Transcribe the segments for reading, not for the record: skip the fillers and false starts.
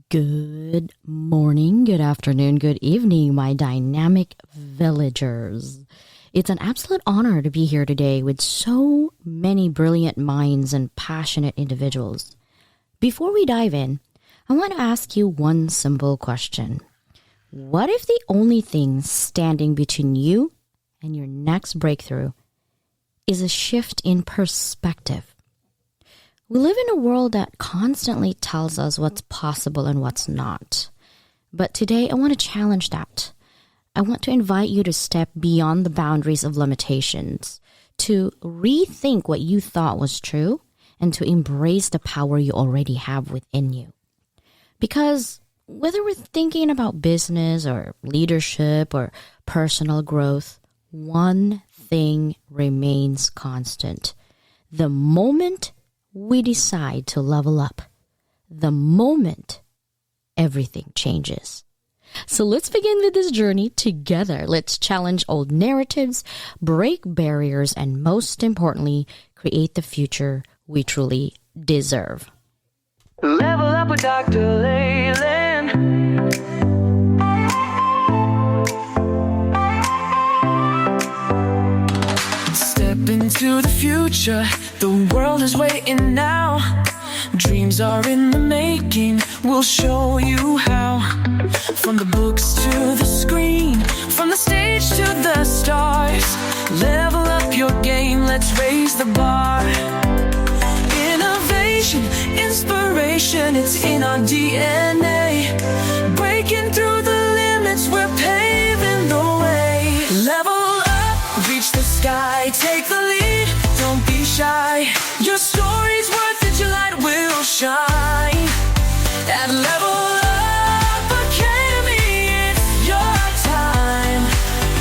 Good morning, good afternoon, good evening, my dynamic villagers. It's an absolute honor to be here today with so many brilliant minds and passionate individuals. Before we dive in, I want to ask you one simple question. What if the only thing standing between you and your next breakthrough is a shift in perspective? We live in a world that constantly tells us what's possible and what's not. But today, I want to challenge that. I want to invite you to step beyond the boundaries of limitations, to rethink what you thought was true, and to embrace the power you already have within you. Because whether we're thinking about business or leadership or personal growth, one thing remains constant. The moment we decide to level up, the moment everything changes. So let's begin with this journey together. Let's challenge old narratives, break barriers, and most importantly, create the future we truly deserve. Level up with Dr. Leyland. Step into the future, the world is waiting now. Dreams are in the making, we'll show you how. From the books to the screen, from the stage to the stars. Level up your game, let's raise the bar. Innovation, inspiration, it's in our DNA. Breaking through the limits, we're paving the way. Level up, reach the sky, take the lead, don't be shy. Your story's worth it, your light will shine. At Level Up Academy, it's your time.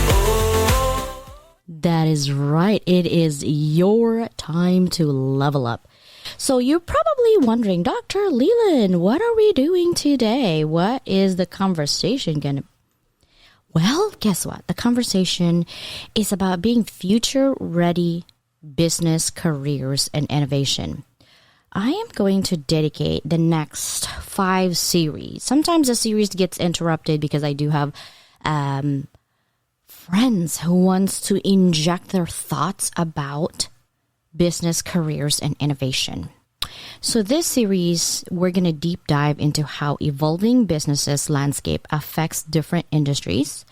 Oh. That is right. It is your time to level up. So you're probably wondering, Dr. Leland, what are we doing today? What is the conversation going to be? Well, guess what? The conversation is about being future-ready business, careers, and innovation. I am going to dedicate the next 5 series. Sometimes the series gets interrupted because I do have friends who wants to inject their thoughts about business, careers, and innovation. So this series, we're going to deep dive into how evolving businesses landscape affects different industries,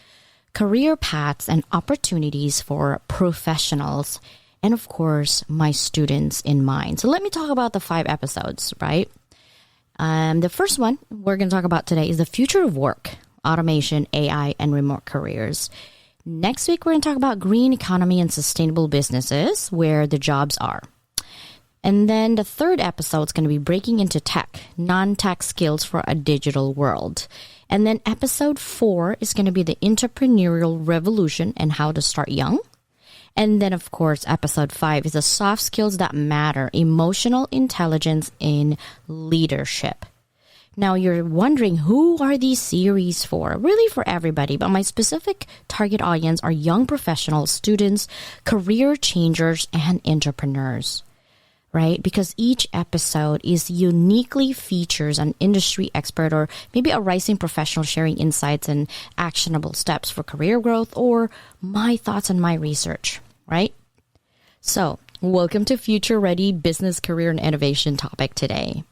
career paths, and opportunities for professionals, and of course, my students in mind. So let me talk about the 5 episodes, right? The first one we're going to talk about today is the future of work, automation, AI, and remote careers. Next week, we're going to talk about green economy and sustainable businesses, where the jobs are. And then the third episode is going to be breaking into tech, non-tech skills for a digital world. And then episode 4 is going to be the entrepreneurial revolution and how to start young. And then, of course, episode 5 is the soft skills that matter, emotional intelligence in leadership. Now, you're wondering, who are these series for? Really for everybody, but my specific target audience are young professionals, students, career changers, and entrepreneurs, right? Because each episode is uniquely features an industry expert or maybe a rising professional sharing insights and actionable steps for career growth, or my thoughts and my research, right? So, welcome to Future Ready Business, Career, and Innovation topic today.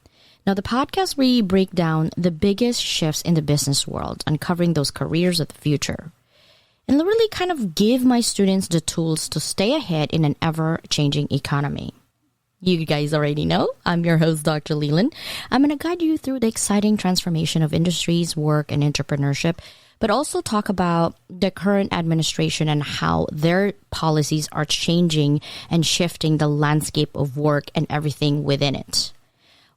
Now, the podcast we break down the biggest shifts in the business world, uncovering those careers of the future, and really kind of give my students the tools to stay ahead in an ever-changing economy. You guys already know, I'm your host, Dr. Leland. I'm going to guide you through the exciting transformation of industries, work, and entrepreneurship, but also talk about the current administration and how their policies are changing and shifting the landscape of work and everything within it.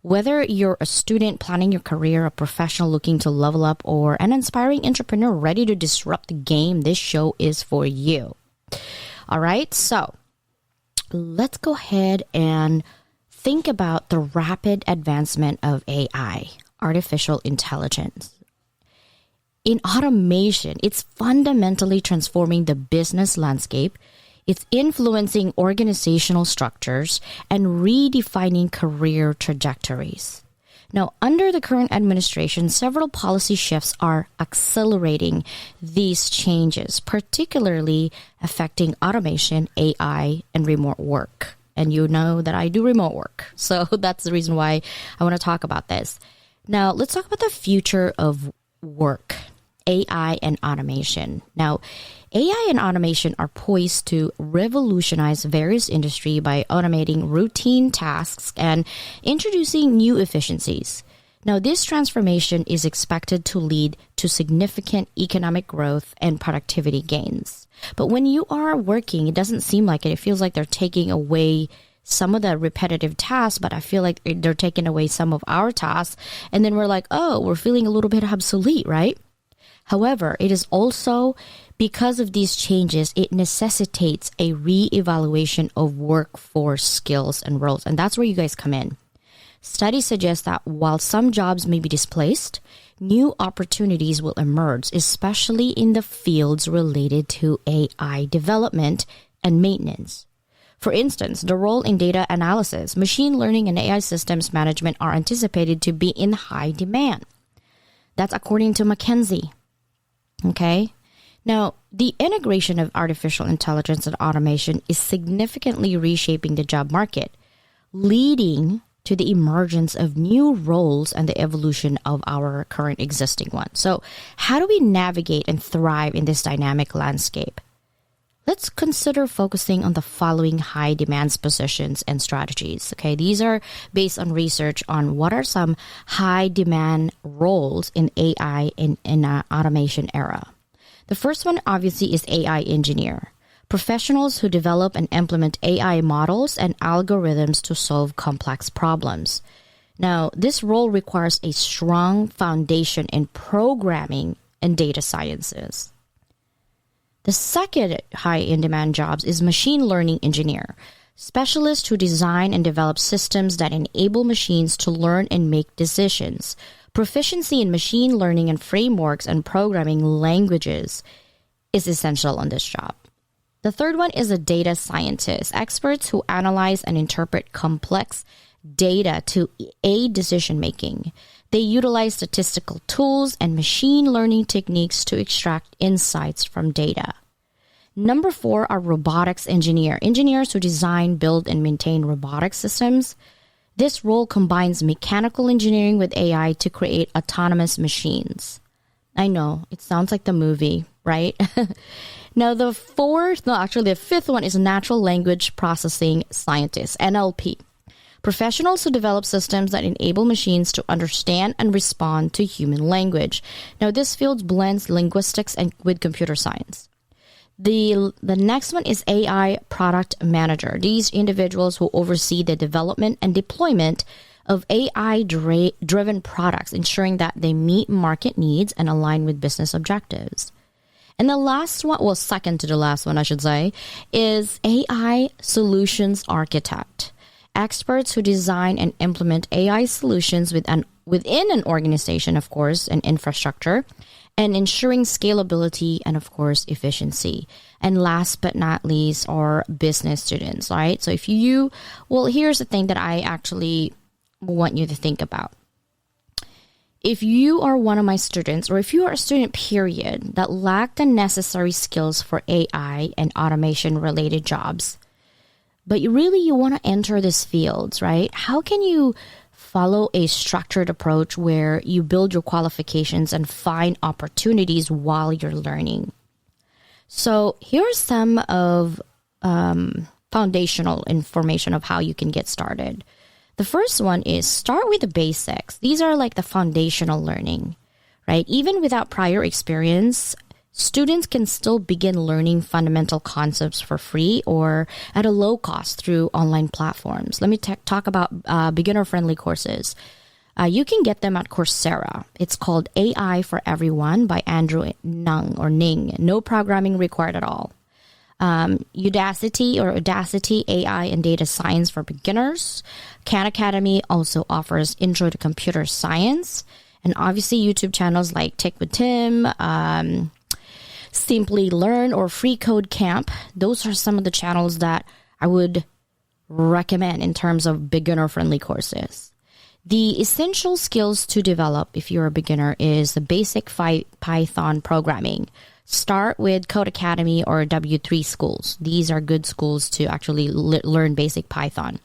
Whether you're a student planning your career, a professional looking to level up, or an inspiring entrepreneur ready to disrupt the game, this show is for you. All right, so let's go ahead and think about the rapid advancement of AI, artificial intelligence. In automation, it's fundamentally transforming the business landscape. It's influencing organizational structures and redefining career trajectories. Now, under the current administration, several policy shifts are accelerating these changes, particularly affecting automation, AI, and remote work. And you know that I do remote work. So that's the reason why I want to talk about this. Now, let's talk about the future of work, AI and automation. Now, AI and automation are poised to revolutionize various industries by automating routine tasks and introducing new efficiencies. Now, this transformation is expected to lead to significant economic growth and productivity gains. But when you are working, it doesn't seem like it. It feels like they're taking away some of the repetitive tasks, but I feel like they're taking away some of our tasks. And then we're like, oh, we're feeling a little bit obsolete, right? However, it is also because of these changes, it necessitates a re-evaluation of workforce skills and roles. And that's where you guys come in. Studies suggest that while some jobs may be displaced, new opportunities will emerge, especially in the fields related to AI development and maintenance. For instance, the role in data analysis, machine learning, and AI systems management are anticipated to be in high demand. That's according to McKinsey. Okay? Now, the integration of artificial intelligence and automation is significantly reshaping the job market, leading to the emergence of new roles and the evolution of our current existing ones. So, how do we navigate and thrive in this dynamic landscape? Let's consider focusing on the following high demands positions and strategies. Okay, these are based on research on what are some high demand roles in AI in automation era. The first one obviously is AI engineer, professionals who develop and implement AI models and algorithms to solve complex problems. Now, this role requires a strong foundation in programming and data sciences. The second high in demand jobs is machine learning engineer, specialists who design and develop systems that enable machines to learn and make decisions. Proficiency in machine learning and frameworks and programming languages is essential on this job. The third one is a data scientist, experts who analyze and interpret complex data to aid decision making. They utilize statistical tools and machine learning techniques to extract insights from data. Number 4 are robotics engineers who design, build, and maintain robotic systems. This role combines mechanical engineering with AI to create autonomous machines. I know, it sounds like the movie, right? Now, the fifth one is natural language processing scientists, NLP. Professionals who develop systems that enable machines to understand and respond to human language. Now, this field blends linguistics and with computer science. The next one is AI product manager. These individuals who oversee the development and deployment of AI-driven products, ensuring that they meet market needs and align with business objectives. And the last one, second to the last one, I should say, is AI solutions architect. Experts who design and implement AI solutions within an organization, of course, and infrastructure, and ensuring scalability and, of course, efficiency. And last but not least are business students, right? So here's the thing that I actually want you to think about. If you are one of my students, or if you are a student, period, that lack the necessary skills for AI and automation related jobs, but you want to enter this field, right? How can you follow a structured approach where you build your qualifications and find opportunities while you're learning? So here's some of foundational information of how you can get started. The first one is start with the basics. These are like the foundational learning, right? Even without prior experience, students can still begin learning fundamental concepts for free or at a low cost through online platforms. Let me talk about beginner-friendly courses. You can get them at Coursera. It's called AI for Everyone by Andrew Ning. No programming required at all. Udacity AI and Data Science for Beginners. Khan Academy also offers Intro to Computer Science. And obviously YouTube channels like Tech with Tim, Simply Learn, or Free Code Camp. Those are some of the channels that I would recommend in terms of beginner-friendly courses. The essential skills to develop if you're a beginner is the basic Python programming. Start with Code Academy or W3 schools. These are good schools to actually learn basic Python.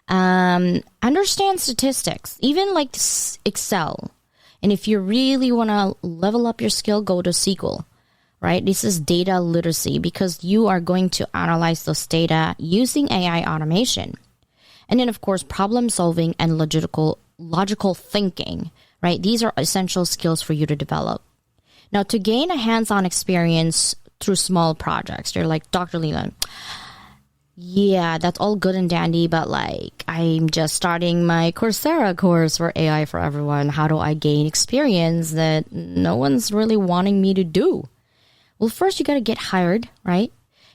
Understand statistics, even like Excel. And if you really want to level up your skill, go to SQL, right? This is data literacy because you are going to analyze those data using AI automation. And then, of course, problem solving and logical thinking, right? These are essential skills for you to develop. Now, to gain a hands-on experience through small projects, you're like, Dr. Leland, yeah, that's all good and dandy, but like, I'm just starting my Coursera course for AI for everyone. How do I gain experience that no one's really wanting me to do? Well, first, you got to get hired, right?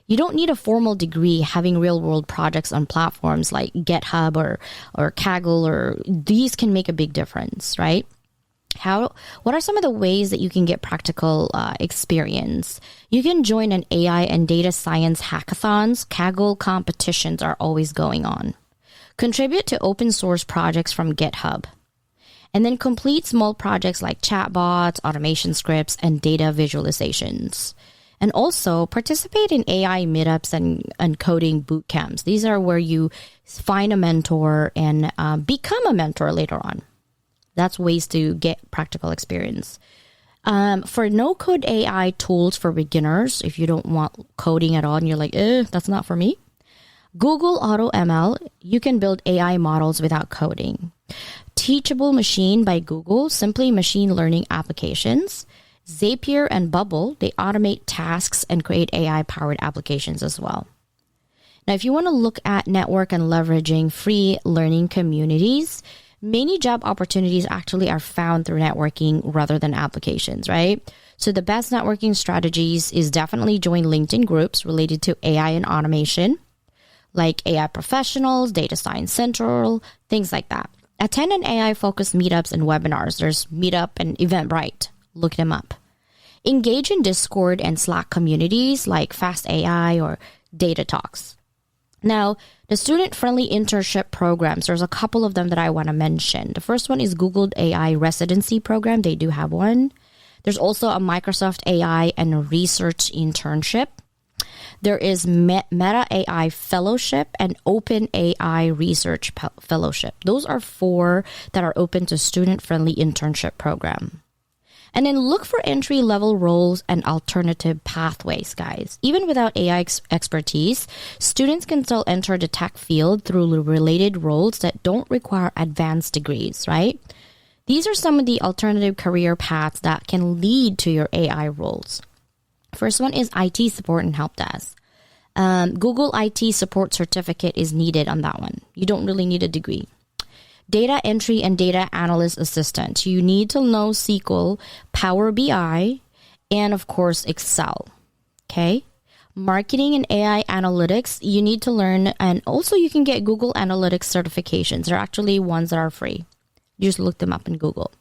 You don't need a formal degree. Having real-world projects on platforms like GitHub or Kaggle, or these can make a big difference, right? What are some of the ways that you can get practical experience? You can join an AI and data science hackathons. Kaggle competitions are always going on. Contribute to open source projects from GitHub. And then complete small projects like chatbots, automation scripts, and data visualizations. And also participate in AI meetups and coding boot camps. These are where you find a mentor and become a mentor later on. That's ways to get practical experience. For no-code AI tools for beginners, if you don't want coding at all and you're like, that's not for me, Google AutoML, you can build AI models without coding. Teachable Machine by Google, simply machine learning applications. Zapier and Bubble, they automate tasks and create AI-powered applications as well. Now, if you want to look at network and leveraging free learning communities, many job opportunities actually are found through networking rather than applications, right? So the best networking strategies is definitely join LinkedIn groups related to AI and automation, like AI professionals, Data Science Central, things like that. Attend an AI-focused meetups and webinars. There's Meetup and Eventbrite. Look them up. Engage in Discord and Slack communities like Fast AI or Data Talks. Now, the student-friendly internship programs, there's a couple of them that I want to mention. The first one is Google AI Residency Program. They do have one. There's also a Microsoft AI and Research Internship. There is Meta AI Fellowship and Open AI Research Fellowship. Those are 4 that are open to student-friendly internship program. And then look for entry-level roles and alternative pathways, guys. Even without AI expertise, students can still enter the tech field through related roles that don't require advanced degrees, right? These are some of the alternative career paths that can lead to your AI roles. First one is IT support and help desk. Google IT support certificate is needed on that one. You don't really need a degree. Data entry and data analyst assistant. You need to know SQL, Power BI, and of course, Excel. Okay. Marketing and AI analytics, you need to learn, and also you can get Google Analytics certifications. They're actually ones that are free. You just look them up in Google.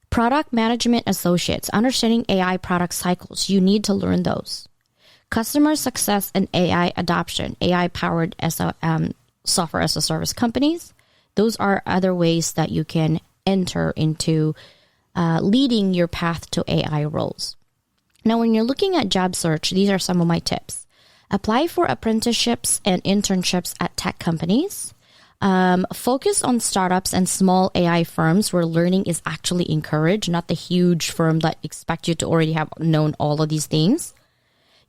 Product management associates, understanding AI product cycles. You need to learn those. Customer success and AI adoption, AI-powered software as a service companies. Those are other ways that you can enter into leading your path to AI roles. Now, when you're looking at job search, these are some of my tips. Apply for apprenticeships and internships at tech companies. Focus on startups and small AI firms where learning is actually encouraged, not the huge firm that expect you to already have known all of these things.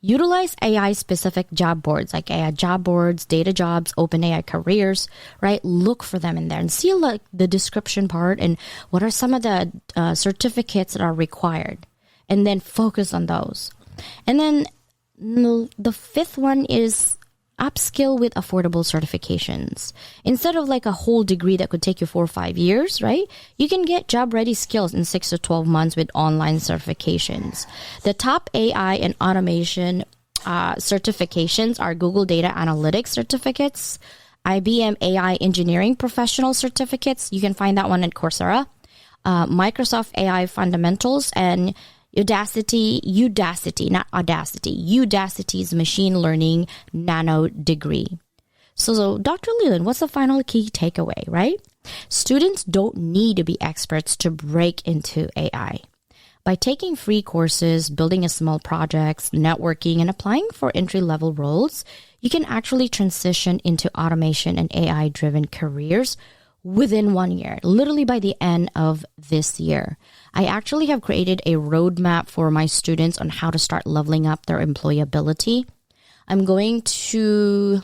Utilize AI-specific job boards like AI job boards, data jobs, OpenAI careers, right? Look for them in there and see like the description part and what are some of the certificates that are required. And then focus on those. And then the 5th one is upskill with affordable certifications. Instead of like a whole degree that could take you 4 or 5 years, right? You can get job-ready skills in 6 to 12 months with online certifications. The top AI and automation certifications are Google Data Analytics certificates, IBM AI Engineering Professional certificates. You can find that one at Coursera. Microsoft AI Fundamentals and Udacity's Machine Learning Nano Degree. So Dr. Leland, what's the final key takeaway, right? Students don't need to be experts to break into AI. By taking free courses, building a small projects, networking, and applying for entry-level roles, you can actually transition into automation and AI-driven careers within 1 year, literally by the end of this year. I actually have created a roadmap for my students on how to start leveling up their employability. I'm going to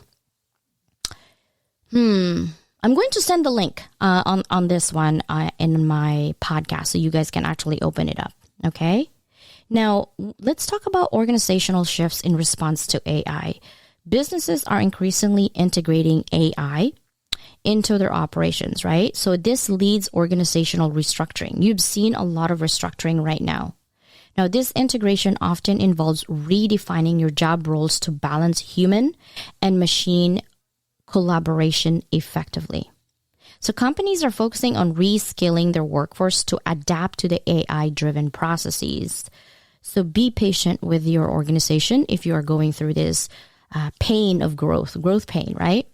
send the link on this one in my podcast so you guys can actually open it up. Okay. Now, let's talk about organizational shifts in response to AI. Businesses are increasingly integrating AI into their operations, right? So this leads organizational restructuring. You've seen a lot of restructuring right now. Now, this integration often involves redefining your job roles to balance human and machine collaboration effectively. So companies are focusing on reskilling their workforce to adapt to the AI-driven processes. So be patient with your organization if you are going through this pain of growth pain, right?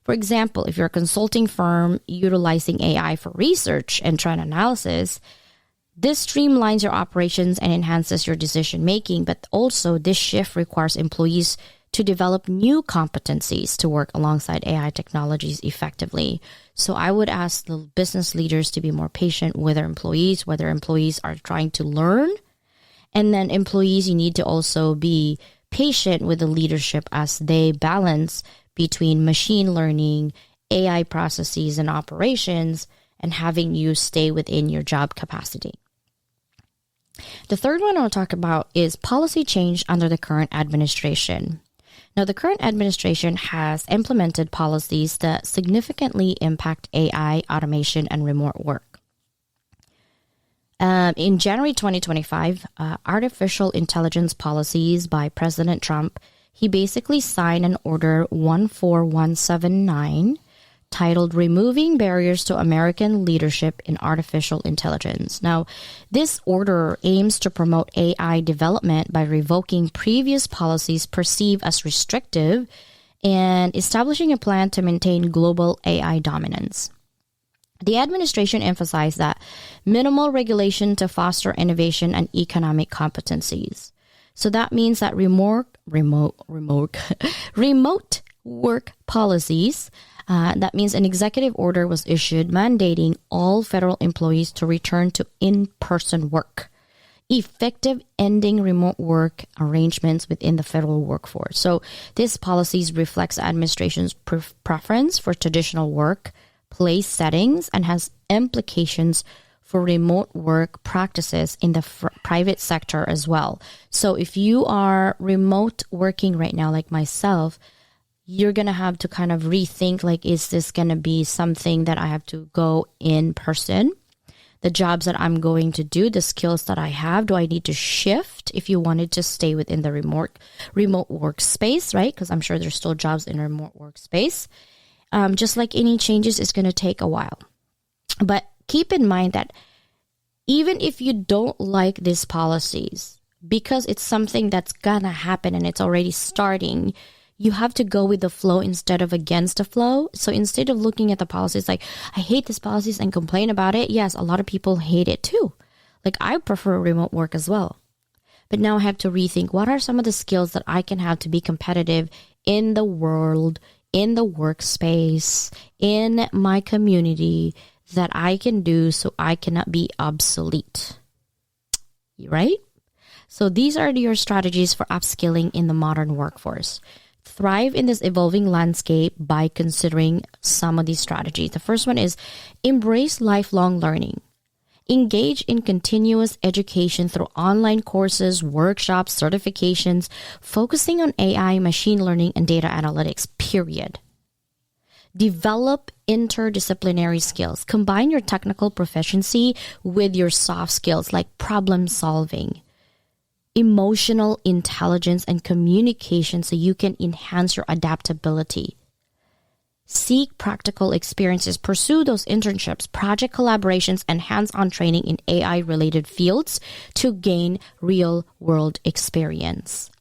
For example, if you're a consulting firm utilizing AI for research and trend analysis, this streamlines your operations and enhances your decision making, but also this shift requires employees to develop new competencies to work alongside AI technologies effectively. So I would ask the business leaders to be more patient with their employees, whether employees are trying to learn. And then employees, you need to also be patient with the leadership as they balance between machine learning, AI processes and operations, and having you stay within your job capacity. The third one I'll talk about is policy change under the current administration. Now, the current administration has implemented policies that significantly impact AI, automation, and remote work. In January 2025, artificial intelligence policies by President Trump, he basically signed an order 14179 titled Removing Barriers to American Leadership in Artificial Intelligence. Now, this order aims to promote AI development by revoking previous policies perceived as restrictive and establishing a plan to maintain global AI dominance. The administration emphasized that minimal regulation to foster innovation and economic competencies. So that means that remote work policies. That means an executive order was issued mandating all federal employees to return to in-person work, effective ending remote work arrangements within the federal workforce. So this policies reflects the administration's preference for traditional workplace settings and has implications for remote work practices in the private sector as well. So if you are remote working right now, like myself, you're going to have to kind of rethink, like, is this going to be something that I have to go in person? The jobs that I'm going to do, the skills that I have, do I need to shift if you wanted to stay within the remote workspace, right? Because I'm sure there's still jobs in remote workspace. Just like any changes, it's going to take a while. But keep in mind that even if you don't like these policies, because it's something that's going to happen and it's already starting, you have to go with the flow instead of against the flow. So instead of looking at the policies like, I hate these policies and complain about it. Yes, a lot of people hate it too. Like, I prefer remote work as well. But now I have to rethink, what are some of the skills that I can have to be competitive in the world, in the workspace, in my community that I can do so I cannot be obsolete. Right? So these are your strategies for upskilling in the modern workforce. Thrive in this evolving landscape by considering some of these strategies. The first one is embrace lifelong learning. Engage in continuous education through online courses, workshops, certifications, focusing on AI, machine learning, and data analytics, period. Develop interdisciplinary skills. Combine your technical proficiency with your soft skills like problem solving, emotional intelligence, and communication so you can enhance your adaptability. Seek practical experiences. Pursue those internships, project collaborations, and hands-on training in AI-related fields to gain real-world experience.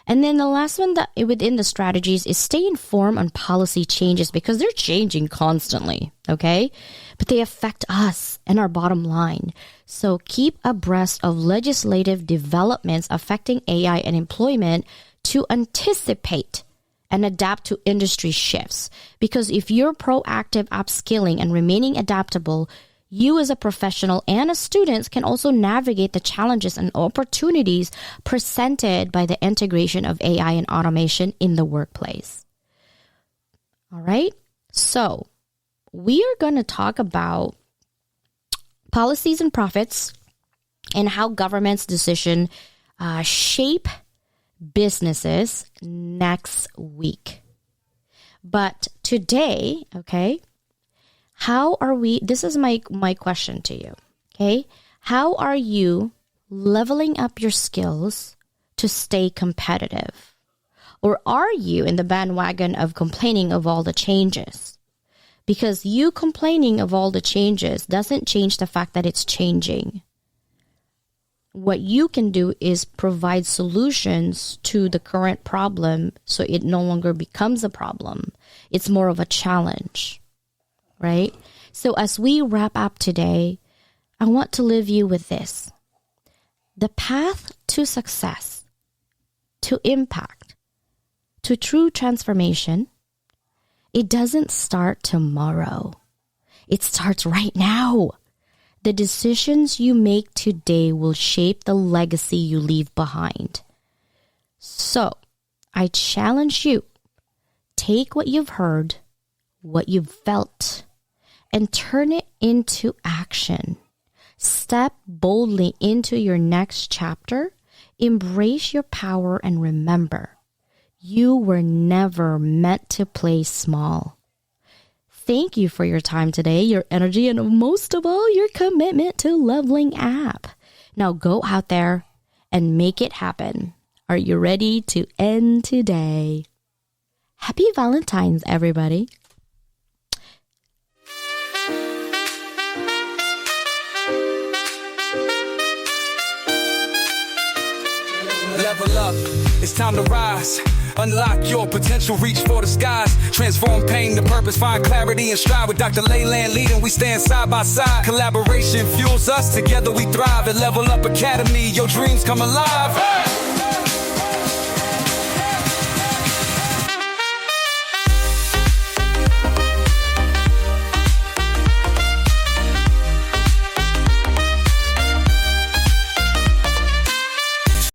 And then the last one that within the strategies is stay informed on policy changes because they're changing constantly, okay? But they affect us and our bottom line. So keep abreast of legislative developments affecting AI and employment to anticipate and adapt to industry shifts. Because if you're proactive upskilling and remaining adaptable, you as a professional and as students can also navigate the challenges and opportunities presented by the integration of AI and automation in the workplace. All right. So we are going to talk about policies and profits and how government's decision shape businesses next week. But today, okay, how are we, this is my question to you, okay? How are you leveling up your skills to stay competitive? Or are you in the bandwagon of complaining of all the changes? Because you complaining of all the changes doesn't change the fact that it's changing. What you can do is provide solutions to the current problem so it no longer becomes a problem. It's more of a challenge, right? So as we wrap up today, I want to leave you with this. The path to success, to impact, to true transformation, it doesn't start tomorrow. It starts right now. The decisions you make today will shape the legacy you leave behind. So, I challenge you, take what you've heard, what you've felt, and turn it into action. Step boldly into your next chapter, embrace your power, and remember, you were never meant to play small. Thank you for your time today, your energy, and most of all, your commitment to Leveling Up. Now go out there and make it happen. Are you ready to end today? Happy Valentine's, everybody. Level up, it's time to rise. Unlock your potential, reach for the skies. Transform pain to purpose, find clarity and strive. With Dr. Leyland leading, we stand side by side. Collaboration fuels us, together we thrive. At Level Up Academy, your dreams come alive. Hey!